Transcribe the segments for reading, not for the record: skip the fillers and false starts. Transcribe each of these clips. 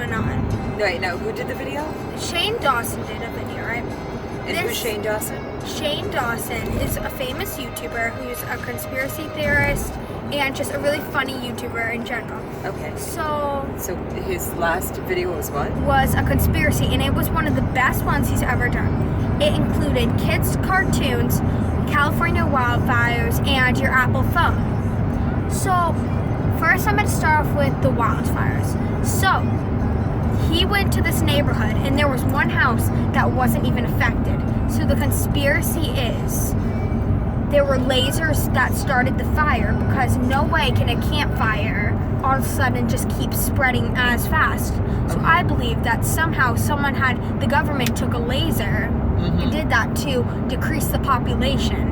going on. Wait, no, who did the video? Shane Dawson did a video, right? And who's Shane Dawson? Shane Dawson is a famous YouTuber who's a conspiracy theorist and just a really funny YouTuber in general. Okay. So his last video was what? Was a conspiracy, and it was one of the best ones he's ever done. It included kids' cartoons, California wildfires, and your Apple phone. So first I'm going to start off with the wildfires. So he went to this neighborhood, and there was one house that wasn't even affected. So the conspiracy is there were lasers that started the fire, because no way can a campfire all of a sudden just keep spreading as fast. So I believe that somehow the government took a laser and did that to decrease the population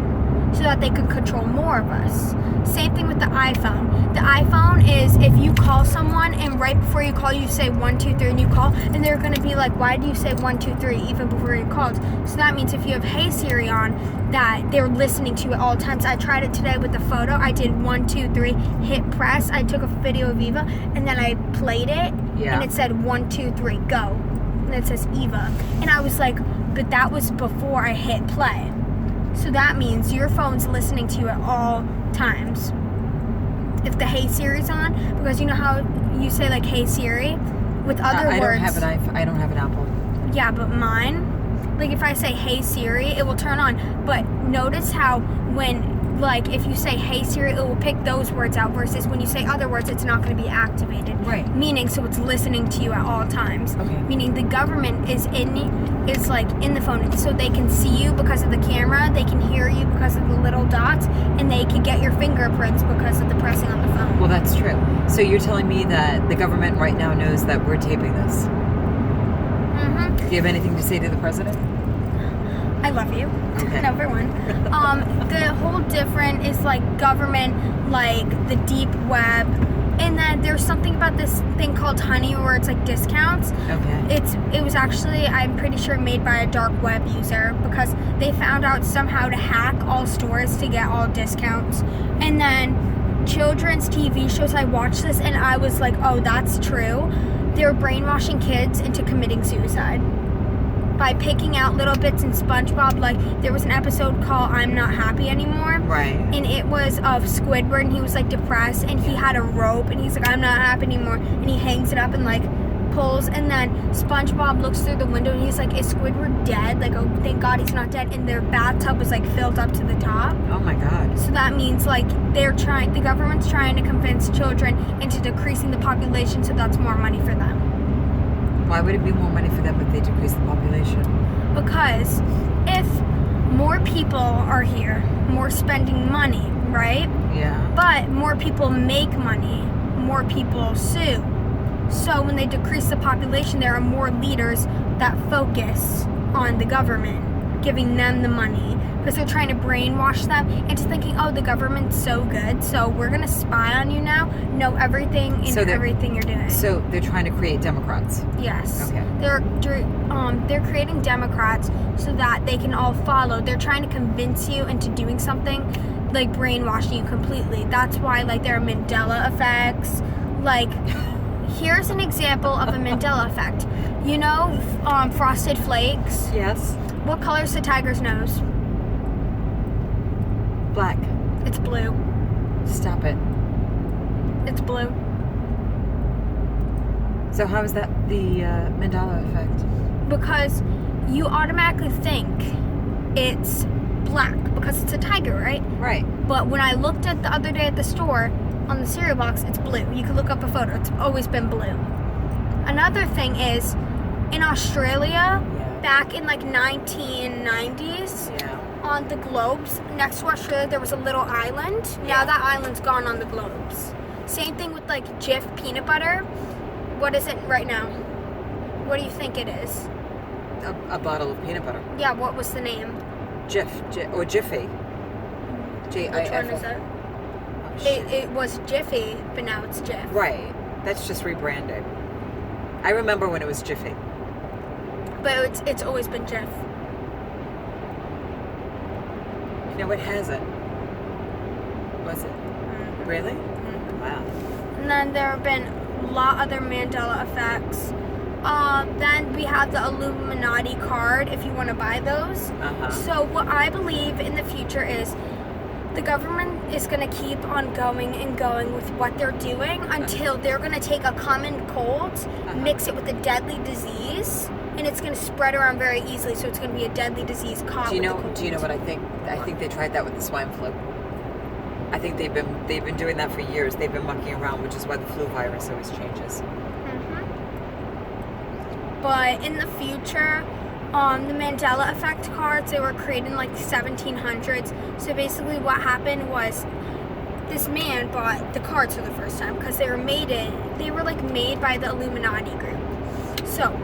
so that they could control more of us. Same thing with the iPhone. The iPhone is if you call someone and right before you call you say 1, 2, 3 and you call, and they're going to be like, why do you say 1, 2, 3 even before you called? So that means if you have Hey Siri on, that they're listening to you at all times. I tried it today with the photo. I did 1, 2, 3, hit press. I took a video of Eva and then I played it and it said 1, 2, 3, go. And it says Eva. And I was like, but that was before I hit play. So that means your phone's listening to you at all times. If the Hey Siri's on, because you know how you say like Hey Siri with other words. I don't have an Apple. Yeah, but mine, like if I say Hey Siri, it will turn on. But notice how when, like if you say Hey Siri, it will pick those words out versus when you say other words, it's not going to be activated. Right. Meaning, so it's listening to you at all times. Okay. Meaning the government is like in the phone, so they can see you because of the camera, they can hear you because of the little dots, and they can get your fingerprints because of the pressing on the phone. Well, that's true. So you're telling me that the government right now knows that we're taping this? Mm-hmm. Do you have anything to say to the president? I love you. Okay. Number one. The whole different is like government, like the deep web, and then there's something about this thing called Honey where it's like discounts. Okay. It was actually, I'm pretty sure, made by a dark web user because they found out somehow to hack all stores to get all discounts. And then children's TV shows, I watched this and I was like, oh, that's true. They were brainwashing kids into committing suicide by picking out little bits in SpongeBob. Like there was an episode called I'm Not Happy Anymore. Right. And it was of Squidward and he was like depressed and he had a rope and he's like, I'm not happy anymore. And he hangs it up and like pulls, and then SpongeBob looks through the window and he's like, is Squidward dead? Like, oh, thank God he's not dead. And their bathtub was like filled up to the top. Oh my God. So that means like the government's trying to convince children into decreasing the population so that's more money for them. Why would it be more money for them if they decrease the population? Because if more people are here, more spending money, right? Yeah. But more people make money, more people sue. So when they decrease the population, there are more leaders that focus on the government, giving them the money, because they're trying to brainwash them into thinking, oh, the government's so good, so we're going to spy on you now, know everything and everything you're doing. So they're trying to create Democrats? Yes. Okay. They're creating Democrats so that they can all follow. They're trying to convince you into doing something, like brainwashing you completely. That's why, like, there are Mandela effects. Like, here's an example of a Mandela effect. You know, Frosted Flakes? Yes. What color's the tiger's nose? Black. It's blue. Stop it. It's blue. So how is that the Mandela effect? Because you automatically think it's black because it's a tiger, right? Right. But when I looked at the other day at the store, on the cereal box, it's blue. You can look up a photo. It's always been blue. Another thing is, in Australia, back in like 1990s, on the globes, next to Australia, there was a little island. Now that island's gone on the globes. Same thing with like Jif peanut butter. What is it right now? What do you think it is? A bottle of peanut butter. Yeah, what was the name? Jif or Jiffy. J-I-F. Which one is it? It was Jiffy, but now it's Jif. Right. That's just rebranded. I remember when it was Jiffy. But it's always been Jif. No, it hasn't. Was it? Mm-hmm. Really? Mm-hmm. Wow. And then there have been a lot other Mandela effects. Then we have the Illuminati card if you want to buy those. So what I believe in the future is the government is going to keep on going and going with what they're doing until they're going to take a common cold, mix it with a deadly disease, and it's going to spread around very easily. So it's going to be a deadly disease caught. Do you know what I think? I think they tried that with the swine flu. I think they've been doing that for years. They've been mucking around, which is why the flu virus always changes. But in the future, the Mandela effect cards, they were created in like the 1700s. So basically what happened was this man bought the cards for the first time because they were made by the Illuminati group. So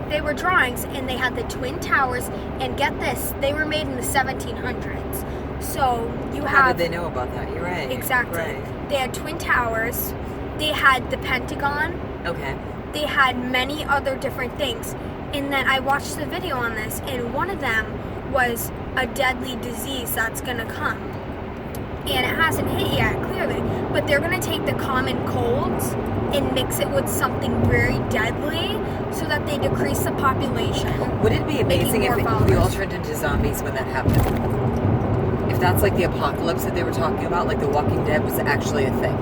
they were drawings and they had the Twin Towers, and get this, they were made in the 1700s. So you have... How did they know about that? You're right. Exactly. Right. They had Twin Towers, they had the Pentagon. Okay. They had many other different things. And then I watched the video on this, and one of them was a deadly disease that's going to come. And it hasn't hit yet, clearly. But they're going to take the common colds and mix it with something very deadly so that they decrease the population. Would it be amazing if we all turned into zombies when that happened? If that's like the apocalypse that they were talking about, like The Walking Dead was actually a thing.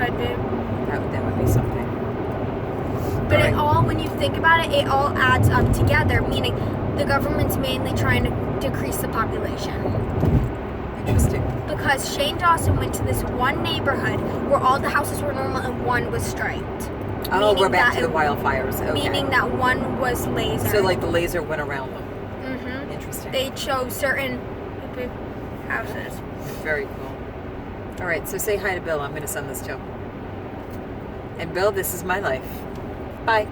Could be. That would be something. But it all, when you think about it, it all adds up together, meaning the government's mainly trying to decrease the population. Interesting. Because Shane Dawson went to this one neighborhood where all the houses were normal and one was striped. Oh, we're back to the wildfires. Okay. Meaning that one was laser. So like the laser went around them. Mm-hmm. Interesting. They chose certain houses. Very cool. All right, so say hi to Bill. I'm going to send this to him. And Bill, this is my life. Bye.